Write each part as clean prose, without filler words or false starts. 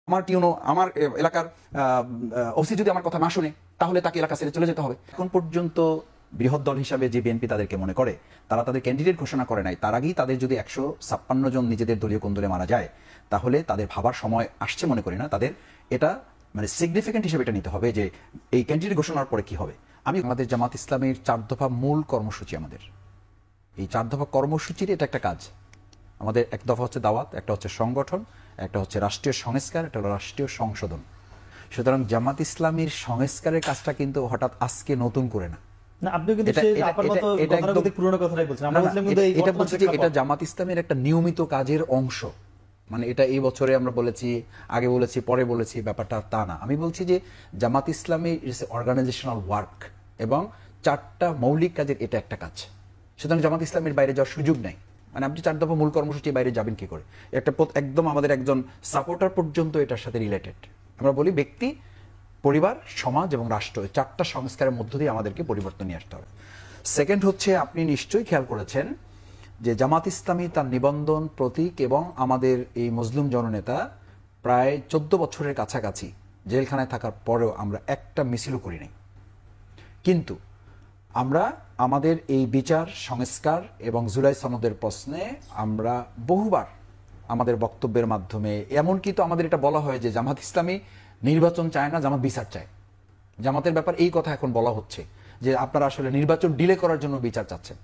আমার টিউনো আমার এলাকার ওসি যদি আমার কথা না শুনে তাহলে তাকে এলাকা ছেড়ে চলে যেতে হবে। এখন পর্যন্ত বৃহৎ দল হিসাবে যে বিএনপি তাদেরকে মনে করে, তারা তাদের ক্যান্ডিডেট ঘোষণা করে নাই, তার আগেই তাদের যদি 156 জন নিজেদের দলীয় কোন্দলে মারা যায়, তাহলে তাদের ভাবার সময় আসছে মনে করি না। তাদের এটা মানে সিগনিফিকেন্ট হিসেবে এটা নিতে হবে যে এই ক্যান্ডিডেট ঘোষণার পরে কি হবে। আমাদের জামাত ইসলামের 4 দফা মূল কর্মসূচি, আমাদের এই 4 দফা কর্মসূচির এটা একটা কাজ। আমাদের এক দফা হচ্ছে দাওয়াত, একটা হচ্ছে সংগঠন, একটা হচ্ছে রাষ্ট্রীয় সংস্কার, একটা হলো রাষ্ট্রীয় সংশোধন। সুতরাং জামাত ইসলামীর সংস্কারের কাজটা কিন্তু হঠাৎ আজকে নতুন করে না। এটা জামাত ইসলামের একটা নিয়মিত কাজের অংশ। মানে এটা এই বছরে আমরা বলেছি, আগে বলেছি, পরে বলেছি, ব্যাপারটা তা না। আমি বলছি যে Jamaat Islami is organisational work এবং 4টা মৌলিক কাজের এটা একটা কাজ। সুতরাং জামাত ইসলামের বাইরে যাওয়ার সুযোগ নাই। মানে আপনি 4 দফা মূল কর্মসূচির বাইরে যাবেন কি করে? একটা একদম আমাদের একজন সাপোর্টার পর্যন্ত এটার সাথে রিলেটেড। আমরা বলি ব্যক্তি, পরিবার, সমাজ এবং রাষ্ট্র, 4টা সংস্কারের মধ্য দিয়ে আমাদেরকে পরিবর্তন নিয়ে আসতে হবে। সেকেন্ড হচ্ছে, আপনি নিশ্চয়ই খেয়াল করেছেন যে জামাত ইসলামী তার নিবন্ধন, প্রতীক এবং আমাদের এই মুসলিম জননেতা প্রায় 14 বছরের কাছাকাছি জেলখানায় থাকার পরেও আমরা একটা মিছিলও করি নাই। কিন্তু আমরা আমাদের এই বিচার সংস্কার এবং জুলাই সনদের প্রশ্নে আমরা বহুবার আমাদের বক্তব্যের মাধ্যমে, এমনকি তো আমাদের এটা বলা হয় যে জামাত ইসলামী নির্বাচন চায় না, জামাত বিচার চায়। জামাতের ব্যাপার এই কথা এখন বলা হচ্ছে যে আপনারা আসলে নির্বাচন ডিলে করার জন্য বিচার চাচ্ছেন,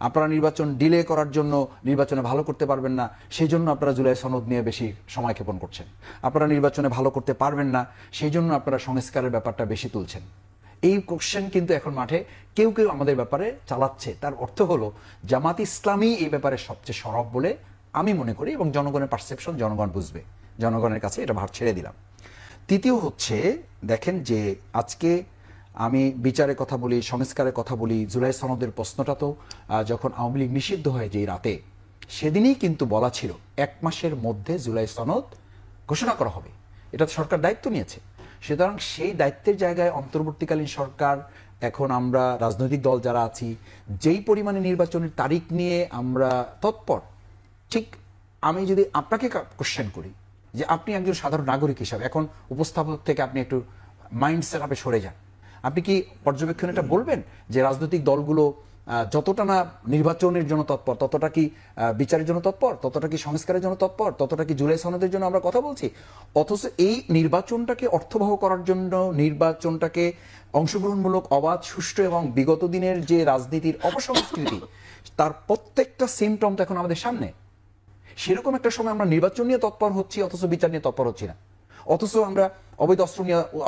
আপনারা নির্বাচন ডিলে করার জন্য নির্বাচনে ভালো করতে পারবেন না, সেই জন্য আপনারা জুলাই সনদ নিয়ে বেশি সময় ক্ষেপণ করছেন। আপনারা নির্বাচনে ভালো করতে পারবেন না, সেই জন্য আপনারা সংস্কারের ব্যাপারটা বেশি তুলছেন। এই কোশ্চেন কিন্তু এখন মাঠে কেউ কেউ আমাদের ব্যাপারে চালাচ্ছে। তার অর্থ হলো জামাত ইসলামী এই ব্যাপারে সবচেয়ে সরব বলে আমি মনে করি, এবং জনগণের পারসেপশন জনগণ বুঝবে, জনগণের কাছে এটা ভার ছেড়ে দিলাম। তৃতীয় হচ্ছে, দেখেন যে আজকে আমি বিচারের কথা বলি, সংস্কারের কথা বলি, জুলাই সনদের প্রশ্নটা তো যখন আওয়ামী লীগ নিষিদ্ধ হয় যে রাতে, সেদিনই কিন্তু বলা ছিল 1 মাসের মধ্যে জুলাই সনদ ঘোষণা করা হবে। এটা সরকার দায়িত্ব নিয়েছে। সুতরাং সেই দায়িত্বের জায়গায় অন্তর্বর্তীকালীন সরকার, এখন আমরা রাজনৈতিক দল যারা আছি, যেই পরিমাণে নির্বাচনের তারিখ নিয়ে আমরা তৎপর, ঠিক আমি যদি আপনাকে কোশ্চেন করি যে আপনি একজন সাধারণ নাগরিক হিসাবে এখন উপস্থাপক থেকে আপনি একটু মাইন্ড সেট আপে সরে যান, আপনি কি পর্যবেক্ষণ এটা বলবেন যে রাজনৈতিক দলগুলো যতটা না নির্বাচনের জন্য তৎপর, ততটা কি বিচারের জন্য তৎপর, ততটা কি সংস্কারের জন্য তৎপর, ততটা কি জুলাই সনদের জন্য আমরা কথা বলছি? অথচ এই নির্বাচনটাকে অর্থবহ করার জন্য, নির্বাচনটাকে অংশগ্রহণমূলক, অবাধ, সুষ্ঠু এবং বিগত দিনের যে রাজনীতির অপসংস্কৃতি, তার প্রত্যেকটা সিমটম তো এখন আমাদের সামনে। সেরকম একটা সময় আমরা নির্বাচন নিয়ে তৎপর হচ্ছি, অথচ বিচার নিয়ে তৎপর হচ্ছি না। অথচ আমরা অবৈধ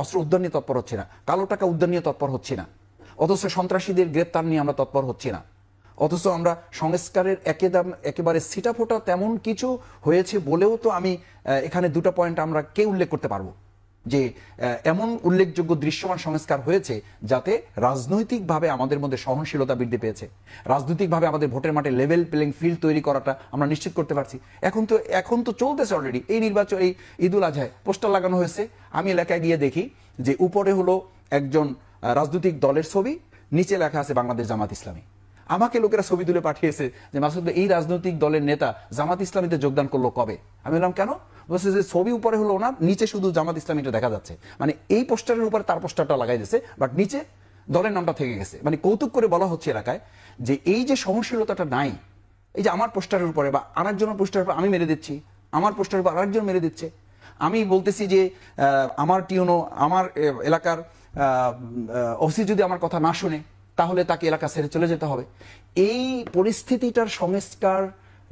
অস্ত্র উদ্ধার নিয়ে তৎপর হচ্ছি না, কালো টাকা উদ্ধার নিয়ে তৎপর হচ্ছি না, অথচ সন্ত্রাসীদের গ্রেপ্তার নিয়ে আমরা তৎপর হচ্ছি না, অথচ আমরা সংস্কারের একেবারে সিটাফোটা তেমন কিছু হয়েছে বলেও তো আমি এখানে 2টা পয়েন্ট আমরা কে উল্লেখ করতে পারবো যে এমন উল্লেখযোগ্য দৃশ্যমান সংস্কার হয়েছে যাতে রাজনৈতিকভাবে আমাদের মধ্যে সহনশীলতা বৃদ্ধি পেয়েছে, রাজনৈতিকভাবে আমাদের ভোটের মাঠে লেভেল প্লেইং ফিল্ড তৈরি করাটা আমরা নিশ্চিত করতে পারছি। এখন তো চলতেছে অলরেডি এই নির্বাচন। এই ঈদুল আজহায় পোস্টার লাগানো হয়েছে, আমি এলাকায় গিয়ে দেখি যে উপরে হলো একজন রাজনৈতিক দলের ছবি, নিচে লেখা আছে বাংলাদেশ জামাত ইসলামী। আমাকে লোকেরা ছবি তুলে পাঠিয়েছে যে মাসুদ, এই রাজনৈতিক দলের নেতা জামাত ইসলামীতে যোগদান করলো কবে? আমি বললাম কেন? বলছে যে ছবি উপরে হলো না, নিচে শুধু জামাত ইসলামীটা দেখা যাচ্ছে। মানে এই পোস্টারের উপরে তার পোস্টারটা লাগাই দিয়েছে, বাট নিচে দলের নামটা থেকে গেছে। মানে কৌতুক করে বলা হচ্ছে এলাকায় যে এই যে সহনশীলতাটা নাই, এই যে আমার পোস্টারের উপরে বা আরেকজনের পোস্টারের উপর আমি মেরে দিচ্ছি, আমার পোস্টারের উপর আরেকজন মেরে দিচ্ছে, আমি বলতেছি যে আমার টিউনো আমার এলাকার ওসি যদি আমার কথা না শুনে তাহলে তাকে এলাকা ছেড়ে চলে যেতে হবে। এই পরিস্থিতিটার সংস্কার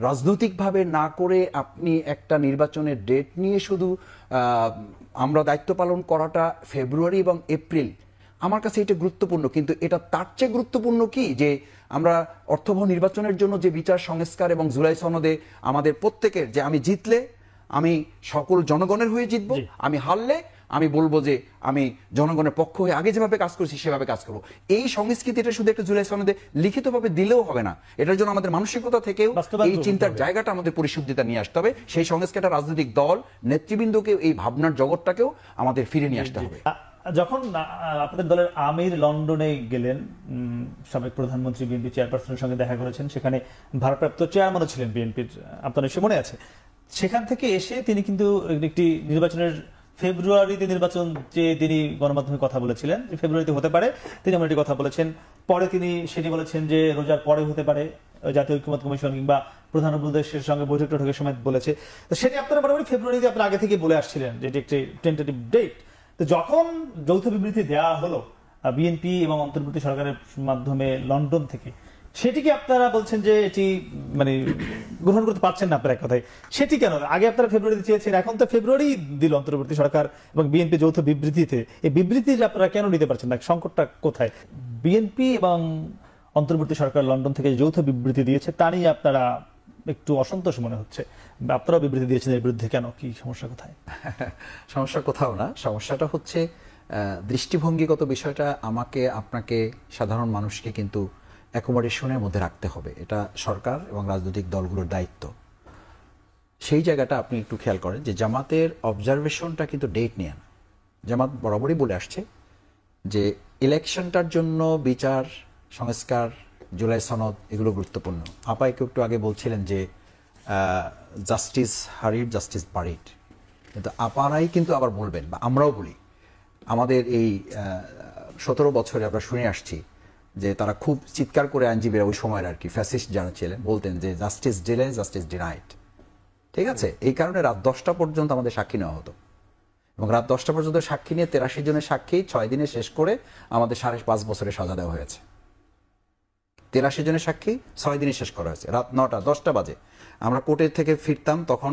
রাজনৈতিকভাবে না করে আপনি একটা নির্বাচনের ডেট নিয়ে শুধু আমরা দায়িত্ব পালন করাটা ফেব্রুয়ারি এবং এপ্রিল, আমার কাছে এটা গুরুত্বপূর্ণ। কিন্তু এটা তার চেয়ে গুরুত্বপূর্ণ কি যে আমরা অর্থবহ নির্বাচনের জন্য যে বিচার সংস্কার এবং জুলাই সনদে আমাদের প্রত্যেকের, যে আমি জিতলে আমি সকল জনগণের হয়ে জিতবো, আমি হারলে আমি বলবো যে আমি জনগণের পক্ষ হয়ে আগে যেভাবে কাজ করছি সেভাবে কাজ করবো। এই সংস্কৃতিটা শুধু একটা জুলাই সনদে লিখিতভাবে দিলেও হবে না, এটার জন্য আমাদের মানসিকতা থেকেও এই চিন্তার জায়গাটা আমাদের পরিশুদ্ধিতা নিয়ে আসতে হবে। সেই সংস্কারটা রাজনৈতিক দল নেতৃবৃন্দকেও, এই ভাবনার জগৎটাকেও আমাদের ফিরে নিয়ে আসতে হবে। যখন আপনাদের দলের আমির লন্ডনে গেলেন, সাবেক প্রধানমন্ত্রী বিএনপি চেয়ারপারসনের সঙ্গে দেখা করেছেন, সেখানে ভারপ্রাপ্ত চেয়ারম্যানও ছিলেন বিএনপির, আপনার নিশ্চয়ই মনে আছে। সেখান থেকে এসে তিনি কিন্তু একটি নির্বাচনের ফেব্রুয়ারিতে নির্বাচন যে তিনি গণমাধ্যমে কথা বলেছিলেন যে ফেব্রুয়ারিতে হতে পারে, তিনি এমন একটি কথা বলেছেন। পরে তিনি সেটি বলেছেন যে রোজার পরে হতে পারে, জাতীয় ঐক্যমত্য কমিশন কিংবা প্রধান উপদেষ্টার সঙ্গে বৈঠক টৈঠকের সময় বলেছে। তো সেটি আপনারা মোটামুটি ফেব্রুয়ারিতে আপনারা আগে থেকে বলে আসছিলেন যে এটি একটি টেন্টেটিভ ডেট। তো যখন যৌথ বিবৃতি দেওয়া হলো বিএনপি এবং অন্তর্বর্তী সরকারের মাধ্যমে লন্ডন থেকে, সেটিকে আপনারা বলছেন যে এটি মানে গ্রহণ করতে পারছেন না আপনার এক কথায়, সেটি কেন? আগে আপনারা ফেব্রুয়ারিতে চেয়েছেন, এখন তো ফেব্রুয়ারি দিল অন্তর্বর্তী সরকার এবং বিএনপি যৌথ বিবৃতিতে। এই বিবৃতি আপনারা কেন নিতে পারছেন না? সংকটটা কোথায়? বিএনপি এবং অন্তর্বর্তী সরকার লন্ডন থেকে যৌথ বিবৃতি দিয়েছে, তা নিয়ে আপনারা একটু অসন্তোষ মনে হচ্ছে। আপনারাও বিবৃতি দিয়েছেন এর বিরুদ্ধে, কেন? কি সমস্যা কোথায়? সমস্যা কোথাও না, সমস্যাটা হচ্ছে দৃষ্টিভঙ্গিগত বিষয়টা আমাকে, আপনাকে, সাধারণ মানুষকে কিন্তু অ্যাকোমোডেশনের মধ্যে রাখতে হবে। এটা সরকার এবং রাজনৈতিক দলগুলোর দায়িত্ব। সেই জায়গাটা আপনি একটু খেয়াল করেন যে জামাতের অবজারভেশনটা কিন্তু ডেট নিয়ে না। জামাত বরাবরই বলে আসছে যে ইলেকশনটার জন্য বিচার, সংস্কার, জুলাই সনদ এগুলো গুরুত্বপূর্ণ। আপা একটু আগে বলছিলেন যে জাস্টিস হারিড, জাস্টিস বারিড, কিন্তু আপারাই কিন্তু আবার বলবেন, বা আমরাও বলি, আমাদের এই 17 বছরে আমরা শুনে আসছি যে তারা খুব চিৎকার করে আইনজীবীরা ওই সময়ের আর কি ফ্যাসিস্ট যারা ছিলেন বলতেন যে জাস্টিস ডিলে, জাস্টিস ডিনাইড। ঠিক আছে, এই কারণে রাত 10টা পর্যন্ত আমাদের সাক্ষী নেওয়া হতো, এবং রাত 10টা পর্যন্ত সাক্ষী নিয়ে 83 জনের সাক্ষী 6 দিনে শেষ করে আমাদের 5.5 বছরের সাজা দেওয়া হয়েছে। 83 জনের সাক্ষী 6 দিনে শেষ করা হয়েছে। রাত 9টা 10টা বাজে আমরা কোর্টের থেকে ফিরতাম, তখন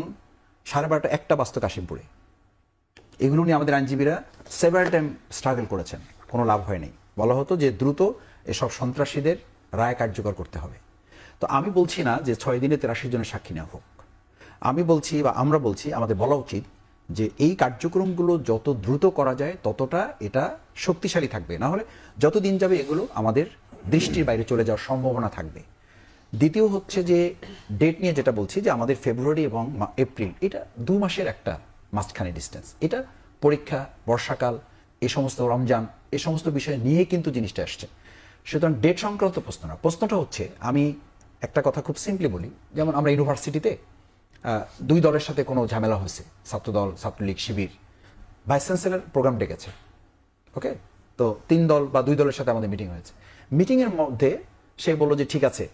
12:30 1টা বাজতো কাশিমপুরে। এগুলো নিয়ে আমাদের আইনজীবীরা সেভারাল টাইম স্ট্রাগল করেছেন, কোনো লাভ হয়নি। বলা হতো যে দ্রুত এসব সন্ত্রাসীদের রায় কার্যকর করতে হবে। তো আমি বলছি না যে 6 দিনে 83 জনের সাক্ষী নেওয়া হোক, আমি বলছি বা আমরা বলছি আমাদের বলা উচিত যে এই কার্যক্রমগুলো যত দ্রুত করা যায় ততটা এটা শক্তিশালী থাকবে, না হলে যত দিন যাবে এগুলো আমাদের দৃষ্টির বাইরে চলে যাওয়ার সম্ভাবনা থাকবে। দ্বিতীয় হচ্ছে যে ডেট নিয়ে যেটা বলছি যে আমাদের ফেব্রুয়ারি এবং এপ্রিল, এটা 2 মাসের একটা মাঝখানে ডিস্টেন্স। এটা পরীক্ষা, বর্ষাকাল, এই সমস্ত রমজান, এই সমস্ত বিষয় নিয়ে কিন্তু জিনিসটা আসছে। সুতরাং ডেট সংক্রান্ত প্রশ্ন না, প্রশ্নটা হচ্ছে, আমি একটা কথা খুব সিম্পলি বলি, যেমন আমরা ইউনিভার্সিটিতে 2 দলের সাথে কোনো ঝামেলা হয়েছে, ছাত্রদল, ছাত্রলীগ, শিবির, ভাইস চ্যান্সেলর প্রোগ্রাম ডেকেছে, ওকে, তো 3 দল বা 2 দলের সাথে আমাদের মিটিং হয়েছে। মিটিংয়ের মধ্যে সে বললো যে ঠিক আছে,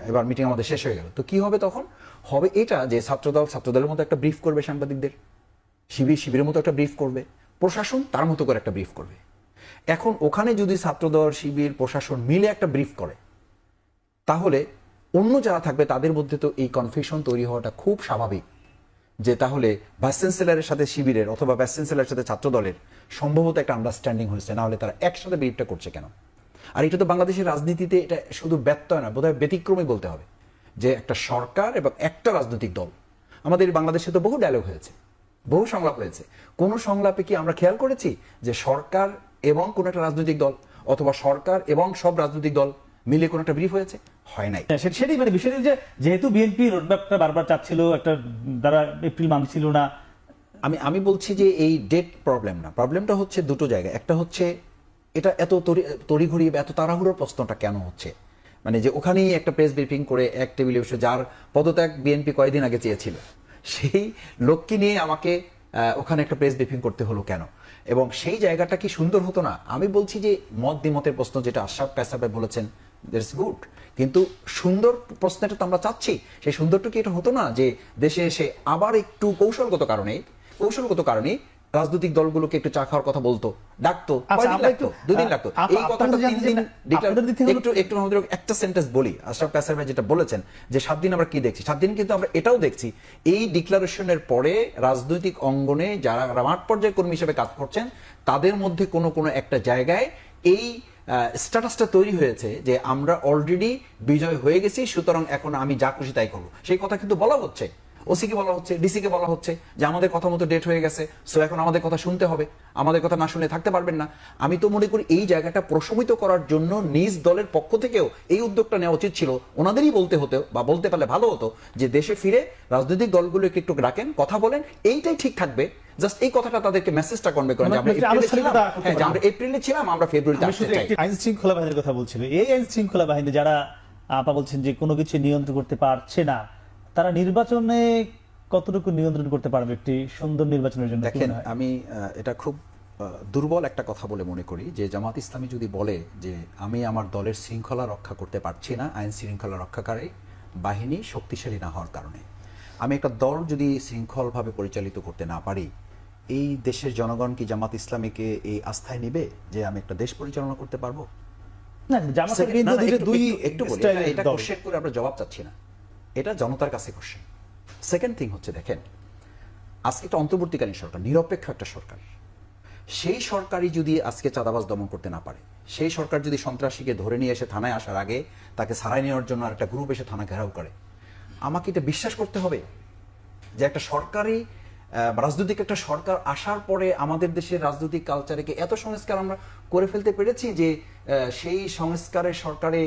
এবার মিটিং আমাদের শেষ হয়ে গেল। তো কি হবে তখন? হবে এটা যে ছাত্রদলের মতো একটা ব্রিফ করবে সাংবাদিকদের, শিবিরের মতো একটা ব্রিফ করবে, প্রশাসন তার মতো করে একটা ব্রিফ করবে। এখন ওখানে যদি ছাত্রদল, শিবির, প্রশাসন মিলে একটা ব্রিফ করে, তাহলে অন্য যারা থাকবে তাদের মধ্যে তো এই কনফিউশন তৈরি হওয়াটা খুব স্বাভাবিক, যে তাহলে ভাইস চ্যান্সেলরের সাথে শিবিরের অথবা ভাইস চ্যান্সেলরের সাথে ছাত্রদলের সম্ভবত একটা আন্ডারস্ট্যান্ডিং হয়েছে, না হলে তারা একসাথে ব্রিফটা করছে কেন? আর এটা তো বাংলাদেশের রাজনীতিতে এটা শুধু ব্যত্যয় না, বোধহয় ব্যতিক্রমই বলতে হবে, যে একটা সরকার এবং একটা রাজনৈতিক দল। আমাদের বাংলাদেশে তো বহু ডায়লগ হয়েছে, বহু সংলাপ হয়েছে। কোন সংলাপে কি আমরা খেয়াল করেছি যে সরকার এবং কোন একটা রাজনৈতিক দল অথবা সরকার এবং সব রাজনৈতিক দল মিলে কোন একটা ব্রিফ হয়েছে? হয় নাই। সেটাই মানে বিষয়টি, যে যেহেতু বিএনপি রোডম্যাপটা বারবার চাচ্ছিল, একটা দ্বারা এপ্রিল মানছিল না। আমি বলছি যে এই ডেট প্রবলেম না, প্রবলেমটা হচ্ছে দুটো জায়গায়। একটা হচ্ছে এটা এত তড়িঘড়ি, এত তাড়াহুড়োর প্রশ্নটা কেন হচ্ছে, মানে যে ওখানেই একটা প্রেস ব্রিফিং করে এক টেবিলে বসে, যার পদত্যাগ বিএনপি কয়েকদিন আগে চেয়েছিল, সেই লোককে নিয়ে আমাকে ওখানে একটা প্রেস ব্রিফিং করতে হলো কেন? এবং সেই জায়গাটা কি সুন্দর হতো না? আমি বলছি যে মত দ্বিমতের প্রশ্ন, যেটা আশরাফ কায়সার ভাই বলেছেন, দ্যাটস গুড, কিন্তু সুন্দর প্রশ্নটা তো আমরা চাচ্ছি। সেই সুন্দরটা কি এটা হতো না যে দেশে এসে আবার একটু কৌশলগত কারণে রাজনৈতিক দলগুলোকে একটু চা খাওয়ার কথা বলতো, ডাকতো, 2 দিন লাগতো, এই কথাটা 3 দিন। একটু আমাদের একটা সেন্টেন্স বলি, আশরাফ কায়সার ভাই যেটা বলেছেন যে 7 দিন আমরা কি দেখছি, 7 দিন কিন্তু আমরা এটাও দেখছি, এই ডিক্লারেশনের পরে রাজনৈতিক অঙ্গনে যারা মাঠ পর্যায়ে কর্মী হিসেবে কাজ করছেন তাদের মধ্যে কোনো একটা জায়গায় এই স্ট্যাটাসটা তৈরি হয়েছে যে আমরা অলরেডি বিজয় হয়ে গেছি, সুতরাং এখন আমি যা খুশি তাই করবো। সেই কথা কিন্তু বলা হচ্ছে, ওসিকে বলা হচ্ছে, ডিসিকে বলা হচ্ছে যে আমাদের কথা মতো ডেট হয়ে গেছে, সো এখন আমাদের কথা শুনতে হবে, আমাদের কথা না শুনে থাকতে পারবেন না। আমি তো মনে করি এই জায়গাটা প্রশমিত করার জন্য নিজ দলের পক্ষ থেকেও এই উদ্যোগটা নেওয়া উচিত ছিল। ওনাদেরই বলতে হতো, বা বলতে পারলে ভালো হতো, যে দেশে ফিরে রাজনৈতিক দলগুলোকে একটু ডাকেন, কথা বলেন, এইটাই ঠিক থাকবে। জাস্ট এই কথাটা তাদেরকে মেসেজটা কনভে করেন যে আমরা এপ্রিলে ছিলাম, আমরা ফেব্রুয়ারিতে আসতে চাই। আইন শৃঙ্খলা বাহিনীর কথা বলছিল, এই আইন শৃঙ্খলা বাহিনী যারা আপা বলছেন যে কোনো কিছু নিয়ন্ত্রণ করতে পারছে না, তারা নির্বাচনে কতটুকু নিয়ন্ত্রণ করতে পারবে একটি সুন্দর নির্বাচনের জন্য? কি দেখেন, মনে হয়? আমি এটা খুব দুর্বল একটা কথা বলে মনে করি যে জামাত ইসলামী যদি বলে যে আমি আমার দলের শৃঙ্খলা রক্ষা করতে পারছি না আইন শৃঙ্খলা রক্ষাকারী বাহিনী শক্তিশালী না হওয়ার কারণে, আমি একটা দল যদি শৃঙ্খলভাবে পরিচালিত করতে না পারি, এই দেশের জনগণ কি জামাত ইসলামীকে এই আস্থায় নেবে যে আমি একটা দেশ পরিচালনা করতে পারবো? না, জামাত Second- বিএনপি না, না, দুইটা একটু- দুই একটু- একটু বলি, স্টাইলের এটা দল। কোশ্চেন করে আমরা জবাব চাচ্ছি না, এটা জনতার কাছে কোশ্চেন। সেকেন্ড থিং হচ্ছে, দেখেন আজকে একটা অন্তর্বর্তীকালীন সরকার, নিরপেক্ষ একটা সরকার, সেই সরকারই যদি আজকে চাঁদাবাজ দমন করতে না পারে, সেই সরকার যদি সন্ত্রাসীকে ধরে নিয়ে এসে থানায় আসার আগে তাকে সারাই নেওয়ার জন্য আর একটা গ্রুপ এসে থানা ঘেরাও করে, আমাকে এটা বিশ্বাস করতে হবে যে একটা সরকারি রাজনৈতিক একটা সরকার আসার পরে আমাদের দেশের রাজনৈতিক কালচারে এত সংস্কার আমরা করে ফেলতে পেরেছি যে সেই সংস্কারের সরকারে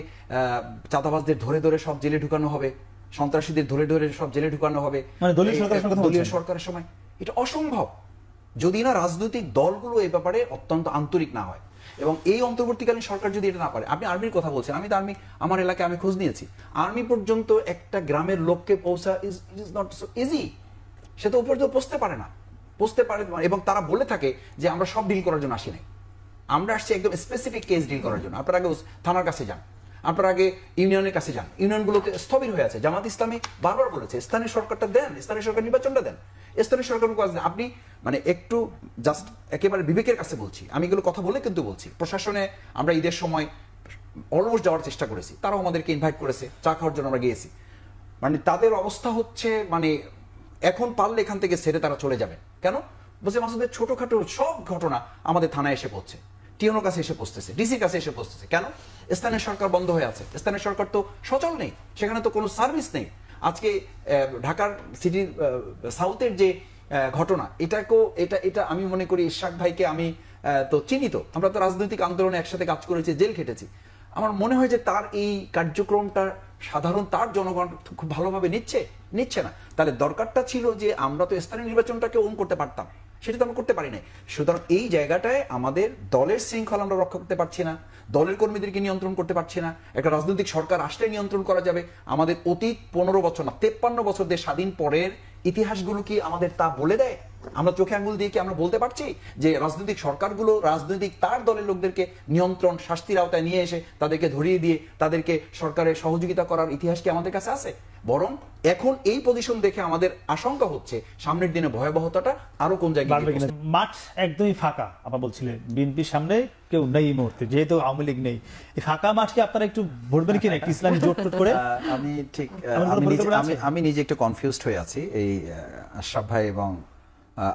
চাঁদাবাজদের ধরে ধরে সব জেলে ঢুকানো হবে, সন্ত্রাসীদের ধরে ধরে সব জেলে ঢুকানো হবে, মানে দলীয় সরকারের কথা দলীয় বলছেন? সরকারের সময়। এটা অসম্ভব যদি না রাজনৈতিক দলগুলো এই ব্যাপারে অত্যন্ত আন্তরিক না হয়। এবং এই অন্তর্বর্তীকালীন সরকার যদি এটা না পারে, আপনি আর্মির কথা বলছেন, আমি তো আর্মি, আমার এলাকায় আমি খোঁজ নিয়েছি, আর্মি পর্যন্ত একটা গ্রামের লোককে পৌঁছা ইজ নট সো ইজি। সে তো উপর পৌঁছতে পারে না, পৌঁছতে পারে। এবং তারা বলে থাকে যে আমরা সব ডিল করার জন্য আসি নাই, আমরা আসছি একদম স্পেসিফিক কেস ডিল করার জন্য। আপনার আগে থানার কাছে যান, আপনার আগে ইউনিয়নের কাছে যান, ইউনিয়নগুলোতে স্থবির হয়ে আছে। জামাত ইসলামী বারবার বলেছে স্থানীয় সরকারটা দেন, স্থানীয় সরকার নির্বাচনটা দেন, স্থানীয় সরকার কাজ দেন। আপনি মানে একটু জাস্ট একেবারে বিবেকের কাছে বলছি, আমি এগুলো কথা বলে কিন্তু বলছি। প্রশাসনে আমরা ঈদের সময় অলমোস্ট যাওয়ার চেষ্টা করেছি, তারাও আমাদেরকে ইনভাইট করেছে, চা খাওয়ার জন্য আমরা গিয়েছি। মানে তাদের অবস্থা হচ্ছে মানে এখন পারলে এখান থেকে ছেড়ে তারা চলে যাবেন। কেন? বলছে মাসুদের ছোটখাটো সব ঘটনা আমাদের থানায় এসে পড়ছে, টিএনওর কাছে এসে পৌঁছতেছে, ডিসির কাছে এসে পৌঁছতেছে। কেন? স্থানীয় সরকার বন্ধ হয়ে আছে, স্থানীয় সরকার তো সচল নেই, সেখানে তো কোনো সার্ভিস নেই। আজকে ঢাকার সিটির সাউথের যে ঘটনা, এটা আমি মনে করি ইশাক ভাইকে আমি তো চিনি, তো আমরা তো রাজনৈতিক আন্দোলনে একসাথে কাজ করেছি, জেল খেটেছি। আমার মনে হয় যে তার এই কার্যক্রমটা সাধারণ তার জনগণ খুব ভালোভাবে নিচ্ছে না। তাহলে দরকারটা ছিল যে আমরা তো স্থানীয় নির্বাচনটাকে ওন করতে পারতাম, সেটা তো আমরা করতে পারি নাই। সুতরাং এই জায়গাটায় আমাদের দলের শৃঙ্খলা আমরা রক্ষা করতে পারছি না, দলের কর্মীদেরকে নিয়ন্ত্রণ করতে পারছি না। একটা রাজনৈতিক সরকার আসলে নিয়ন্ত্রণ করা যাবে। আমাদের অতীত 15 বছর না 53 বছর দেশ স্বাধীন পরের ইতিহাসগুলো কি আমাদের তা বলে দেয়? আমরা চোখে আঙ্গুল দিয়ে কি আমরা বলতে পারছি যে রাজনৈতিক সরকারগুলো রাজনৈতিক তার দলের লোকদেরকে নিয়ন্ত্রণ শাস্তির আওতায় নিয়ে এসে তাদেরকে ধরিয়ে দিয়ে তাদেরকে সরকারের সহযোগিতা করার ইতিহাস কি আমাদের কাছে আছে? বরং এখন এই পজিশন দেখে আমাদের আশঙ্কা হচ্ছে সামনের দিনে ভয়াবহতাটা আরো কোন জায়গায় বাড়বে গিয়ে কিনা। মাঠ একদমই ফাঁকা, আপা বলছিলেন বিএনপির সামনে কেউ নেই এই মুহূর্তে, যেহেতু আওয়ামী লীগ নেই। এই ফাঁকা মাঠকে আপনারা একটু ভরবেন কিনা একটি ইসলামী জোট টোট করে? আমি ঠিক এমন কোনো পরিকল্পনা আছে? আমি নিজে একটু কনফিউজড হয়ে আছি এই আশরাফ ভাই এবং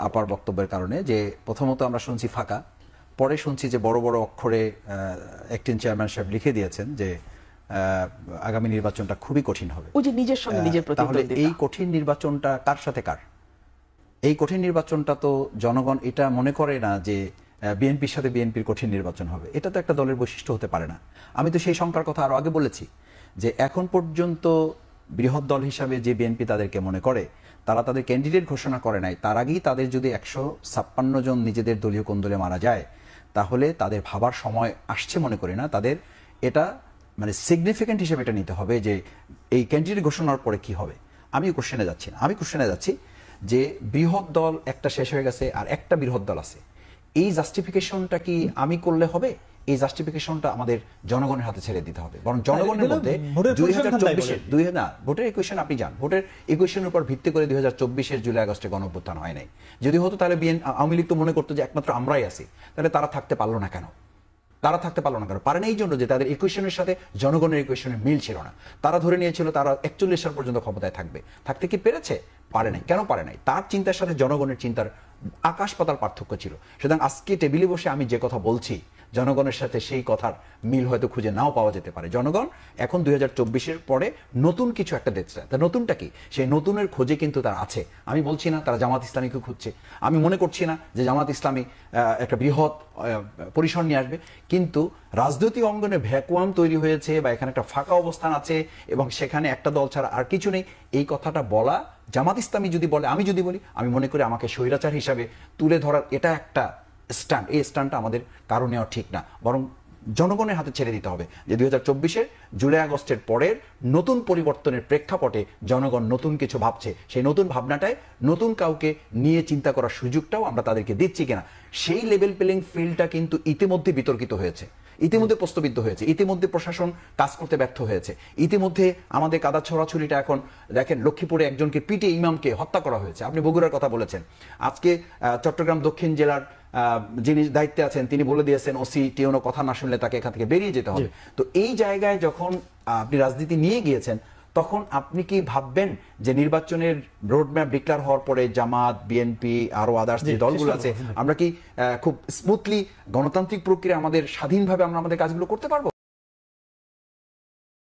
আপার বক্তব্যের কারণে। যে প্রথমত আমরা শুনছি ফাঁকা, পরে শুনছি যে বড় বড় অক্ষরে অ্যাক্টিং চেয়ারম্যান সাহেব লিখে দিয়েছেন যে আগামী নির্বাচনটা খুবই কঠিন হবে। ওই যে নিজের সঙ্গে নিজের তাহলে প্রতিদ্বন্দ্বিতা। এই কঠিন নির্বাচনটা কার সাথে কার? এই কঠিন নির্বাচনটা তো জনগণ এটা মনে করে না যে বিএনপির সাথে বিএনপির কঠিন নির্বাচন হবে। এটা তো একটা দলের বৈশিষ্ট্য হতে পারে না। আমি তো সেই সংখ্যার কথা আরো আগে বলেছি যে এখন পর্যন্ত বৃহৎ দল হিসাবে যে বিএনপি তাদেরকে মনে করে, তারা তাদের ক্যান্ডিডেট ঘোষণা করে নাই, তার আগেই তাদের যদি 156 জন নিজেদের দলীয় কোন্দলে মারা যায়, তাহলে তাদের ভাবার সময় আসছে মনে করি না। তাদের এটা মানে সিগনিফিকেন্ট হিসেবে এটা নিতে হবে যে এই ক্যান্ডিডেট ঘোষণার পরে কি হবে। আমি কোশ্চেনে যাচ্ছি না, আমি কোশ্চেনে যাচ্ছি যে বৃহৎ দল একটা শেষ হয়ে গেছে আর একটা বৃহৎ দল আছে, এই জাস্টিফিকেশনটা কি আমি করলে হবে? এই জাস্টিফিকেশনটা আমাদের জনগণের হাতে ছেড়ে দিতে হবে। বরং জনগণের মধ্যে ভোটের 2024 না, ভোটের ইকুয়েশন আপনি যান, ভোটের ইকুয়েশনের উপর ভিত্তি করে 2024-এর জুলাই আগস্টে গণঅভ্যুত্থান হয় নাই। যদি হতো তাহলে আওয়ামী লীগ তো মনে করতো যে একমাত্র আমরাই আছি, তাহলে তারা থাকতে পারলো না কেন? তারা থাকতে পারলো না কেন? পারে না এই জন্য যে তাদের ইকুয়েশনের সাথে জনগণের ইকুয়েশনের মিল ছিল না। তারা ধরে নিয়েছিল তারা 41 সাল পর্যন্ত ক্ষমতায় থাকবে। থাকতে কি পেরেছে? পারে নাই। কেন পারে নাই? তার চিন্তার সাথে জনগণের চিন্তার আকাশ পাতাল পার্থক্য ছিল। সুতরাং আজকে টেবিলে বসে আমি যে কথা বলছি, জনগণের সাথে সেই কথার মিল হয়তো খুঁজে নাও পাওয়া যেতে পারে। জনগণ এখন 2024-এর পরে নতুন কিছু একটা দেখছে। তা নতুনটা কি? সেই নতুনের খোঁজে কিন্তু তারা আছে। আমি বলছি না তারা জামাত ইসলামীকে খুঁজছে, আমি মনে করছি না যে জামাত ইসলামী একটা বৃহৎ পরিসর নিয়ে আসবে, কিন্তু রাজনৈতিক অঙ্গনে ভ্যাকুয়াম তৈরি হয়েছে বা এখানে একটা ফাঁকা অবস্থান আছে এবং সেখানে একটা দল ছাড়া আর কিছু নেই, এই কথাটা বলা জামাত ইসলামী যদি বলে, আমি যদি বলি, আমি মনে করি আমাকে স্বৈরাচার হিসাবে তুলে ধরার এটা একটা স্ট্যান্ড। এই স্ট্যান্ডটা আমাদের কারো নেওয়া ঠিক না। বরং জনগণের হাতে ছেড়ে দিতে হবে যে 2024-এর জুলাই আগস্টের পরের নতুন পরিবর্তনের প্রেক্ষাপটে জনগণ নতুন কিছু ভাবছে, সেই নতুন ভাবনাটায় নতুন কাউকে নিয়ে চিন্তা করার সুযোগটাও আমরা তাদেরকে দিচ্ছি কিনা। সেই লেভেল প্লেইং ফিল্ডটা কিন্তু ইতিমধ্যে বিতর্কিত হয়েছে, ইতিমধ্যে প্রশ্নবিদ্ধ হয়েছে, ইতিমধ্যে প্রশাসন কাজ করতে ব্যর্থ হয়েছে, ইতিমধ্যে আমাদের কাদা ছড়াছড়িটা এখন দেখেন, লক্ষ্মীপুরে একজনকে পিটে ইমামকে হত্যা করা হয়েছে। আপনি বগুড়ার কথা বলেছেন, আজকে চট্টগ্রাম দক্ষিণ জেলার যিনি দায়িত্বে আছেন তিনি বলে দিয়েছেন ওসি টিওনো কথা না শুনলে তাকে এখান থেকে বেরিয়ে যেতে হবে। তো এই জায়গায় যখন আপনি রাজনীতি নিয়ে গিয়েছেন, তখন আপনি কি ভাববেন যে নির্বাচনের রোডম্যাপ ডিক্লেয়ার হওয়ার পরে জামাত, বিএনপি, আরো আদার্স যে দলগুলো আছে, আমরা কি খুব স্মুথলি গণতান্ত্রিক প্রক্রিয়া আমাদের স্বাধীনভাবে আমরা আমাদের কাজগুলো করতে পারবো?